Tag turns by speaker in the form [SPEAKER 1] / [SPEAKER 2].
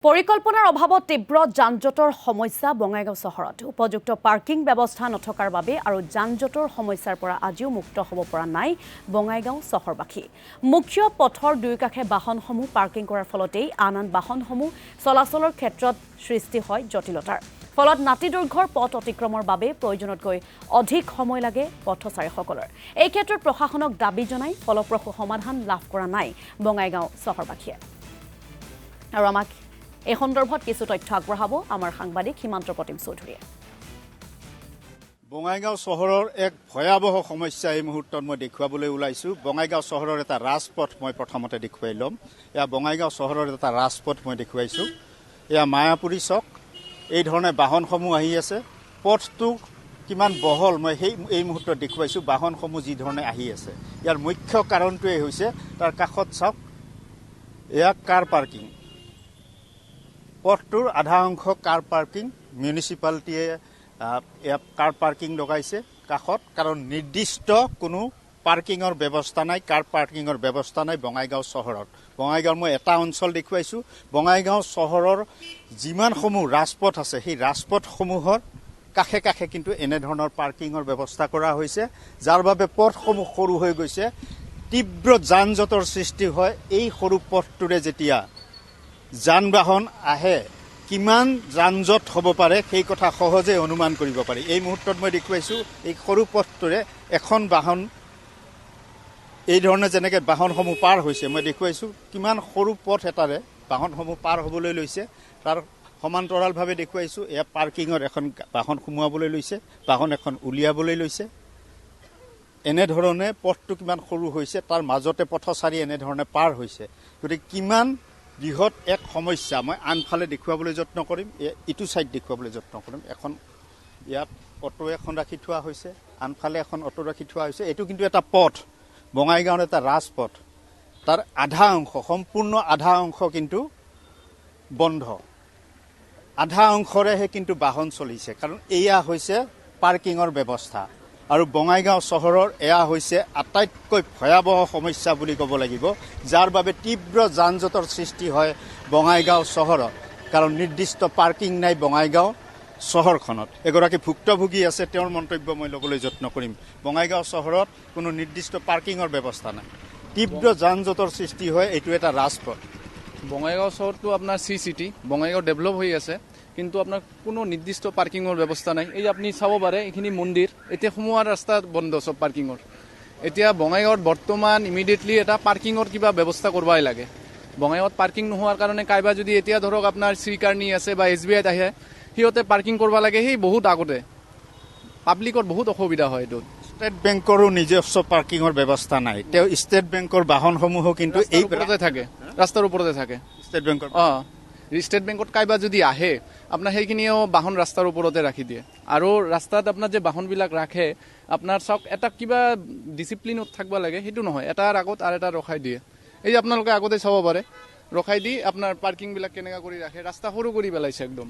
[SPEAKER 1] পৰিকল্পনাৰ অভাৱত তীব্ৰ যানজঁটৰ সমস্যা বঙাইগাঁও চহৰত উপযুক্ত পাৰ্কিং ব্যৱস্থা নথকাৰ বাবে আৰু যানজঁটৰ সমস্যাৰ পৰা আজিও মুক্ত হ'ব পৰা নাই বঙাইগাঁও চহৰবাসী মুখ্য পথৰ দুয়োকাষে বাহনসমূহ পাৰ্কিং কৰাৰ ফলতেই আন বাহনসমূহ চলাচলৰ ক্ষেত্ৰত সৃষ্টি হয় জটিলতাৰ ফলত নাতিদৈৰ্ঘ্যৰ পথ অতিক্ৰমৰ বাবে প্ৰয়োজনতকৈ অধিক সময় লাগে পথচাৰীসকলৰ এই ক্ষেত্ৰত প্ৰশাসনক দাবী জনাই ফলপ্ৰসূ সমাধান লাভ কৰা নাই বঙাইগাঁও চহৰবাসীয়ে আৰু আমাক এই সন্দৰ্ভত কিছু তথ্য আগবঢ়াব আমাৰ সাংবাদিক সীমান্ত প্ৰতিম চৌধুৰীয়ে
[SPEAKER 2] বঙাইগাঁও চহৰৰ এক ভয়াৱহ সমস্যা এই মুহূৰ্তত মই দেখুৱাবলৈ ওলাইছোঁ বঙাইগাঁও চহৰৰ এটা ৰাজপথ মই প্ৰথমতে দেখুৱাই ল'ম এয়া বঙাইগাঁও চহৰৰ এটা ৰাজপথ মই দেখুৱাইছোঁ এয়া মায়াপুৰী চক এই ধৰণে বাহনসমূহ আহি আছে পথটো কিমান বহল মই এই মুহূৰ্তত দেখুৱাইছোঁ বাহনসমূহ যি ধৰণে আহি আছে ইয়াৰ মুখ্য কাৰণটোৱে হৈছে তাৰ কাষত চাওক এয়া কাৰ পাৰ্কিং পথটোৰ আধা অংশ কাৰ পাৰ্কিং মিউনিচিপালিটিয়ে কাৰ পাৰ্কিং লগাইছে কাষত কাৰণ নিৰ্দিষ্ট কোনো পাৰ্কিঙৰ ব্যৱস্থা নাই কাৰ পাৰ্কিঙৰ ব্যৱস্থা নাই বঙাইগাঁও চহৰত বঙাইগাঁৱৰ মই এটা অঞ্চল দেখুৱাইছোঁ বঙাইগাঁও চহৰৰ যিমানসমূহ ৰাজপথ আছে সেই ৰাজপথসমূহৰ কাষে কাষে কিন্তু এনেধৰণৰ পাৰ্কিঙৰ ব্যৱস্থা কৰা হৈছে যাৰ বাবে পথসমূহ সৰু হৈ গৈছে তীব্ৰ যানজঁটৰ সৃষ্টি হয় এই সৰু পথটোৰে যেতিয়া যান বাহন আহে কিমান যানজঁট হ'ব পাৰে সেই কথা সহজে অনুমান কৰিব পাৰি এই মুহূৰ্তত মই দেখুৱাইছোঁ এই সৰু পথটোৰে এখন বাহন এই ধৰণে যেনেকৈ বাহনসমূহ পাৰ হৈছে মই দেখুৱাইছোঁ কিমান সৰু পথ এটাৰে বাহনসমূহ পাৰ হ'বলৈ লৈছে তাৰ সমান্তৰালভাৱে দেখুৱাইছোঁ এয়া পাৰ্কিঙত এখন বাহন সোমোৱাবলৈ লৈছে বাহন এখন উলিয়াবলৈ লৈছে এনেধৰণে পথটো কিমান সৰু হৈছে তাৰ মাজতে পথচাৰী এনেধৰণে পাৰ হৈছে গতিকে কিমান বৃহৎ এক সমস্যা মই আনফালে দেখুৱাবলৈ যত্ন কৰিম ইটো ছাইড দেখুৱাবলৈ যত্ন কৰিম এখন ইয়াত অটো এখন ৰাখি থোৱা হৈছে আনফালে এখন অটো ৰাখি থোৱা হৈছে এইটো কিন্তু এটা পথ বঙাইগাঁৱৰ এটা ৰাজপথ তাৰ আধা অংশ সম্পূৰ্ণ আধা অংশ কিন্তু বন্ধ আধা অংশৰেহে কিন্তু বাহন চলিছে কাৰণ এয়া হৈছে পাৰ্কিঙৰ ব্যৱস্থা আৰু বঙাইগাঁও চহৰৰ এয়া হৈছে আটাইতকৈ ভয়াৱহ সমস্যা বুলি ক'ব লাগিব যাৰ বাবে তীব্ৰ যানজঁটৰ সৃষ্টি হয় বঙাইগাঁও চহৰত কাৰণ নিৰ্দিষ্ট পাৰ্কিং নাই বঙাইগাঁও চহৰখনত এগৰাকী ভুক্তভোগী আছে তেওঁৰ মন্তব্য মই ল'বলৈ যত্ন কৰিম বঙাইগাঁও চহৰত কোনো নিৰ্দিষ্ট পাৰ্কিঙৰ ব্যৱস্থা নাই তীব্ৰ যানজঁটৰ সৃষ্টি হয় এইটো এটা ৰাজপথ
[SPEAKER 3] বঙাইগাঁও চহৰটো আপোনাৰ চিটি বঙাইগাঁও ডেভেলপ হৈ আছে কিন্তু আপোনাৰ কোনো নিৰ্দিষ্ট পাৰ্কিঙৰ ব্যৱস্থা নাই এই আপুনি চাব পাৰে এইখিনি মন্দিৰ এতিয়া সোমোৱাৰ ৰাস্তা বন্ধ চব পাৰ্কিঙৰ এতিয়া বঙাইগাঁৱত বৰ্তমান ইমিডিয়েটলি এটা পাৰ্কিঙৰ কিবা ব্যৱস্থা কৰিবই লাগে বঙাইগাঁৱত পাৰ্কিং নোহোৱাৰ কাৰণে কাইবা যদি এতিয়া ধৰক আপোনাৰ শ্ৰীকাৰ্ণী আছে বা SBIত আহে সিহঁতে পাৰ্কিং কৰিব লাগে সেই বহুত আগতে পাব্লিকৰ বহুত অসুবিধা হয় এইটোত
[SPEAKER 2] ষ্টেট বেংকৰো নিজস্ব পাৰ্কিঙৰ ব্যৱস্থা নাই তেওঁ ষ্টেট বেংকৰ বাহনসমূহো কিন্তু এই
[SPEAKER 3] ওপৰতে থাকে ৰাস্তাৰ ওপৰতে থাকে
[SPEAKER 2] ষ্টেট বেংকৰ
[SPEAKER 3] ষ্টেট বেংকত কাইবা যদি আহে আপোনাৰ সেইখিনিও বাহন ৰাস্তাৰ ওপৰতে ৰাখি দিয়ে আৰু ৰাস্তাত আপোনাৰ যে বাহনবিলাক ৰাখে আপোনাৰ চাওক এটা কিবা ডিচিপ্লিনত থাকিব লাগে সেইটো নহয় এটাৰ আগত আৰু এটা ৰখাই দিয়ে এই আপোনালোকে আগতে চাব পাৰে ৰখাই দি আপোনাৰ পাৰ্কিংবিলাক কেনেকৈ কৰি ৰাখে ৰাস্তা সৰু কৰি পেলাইছে একদম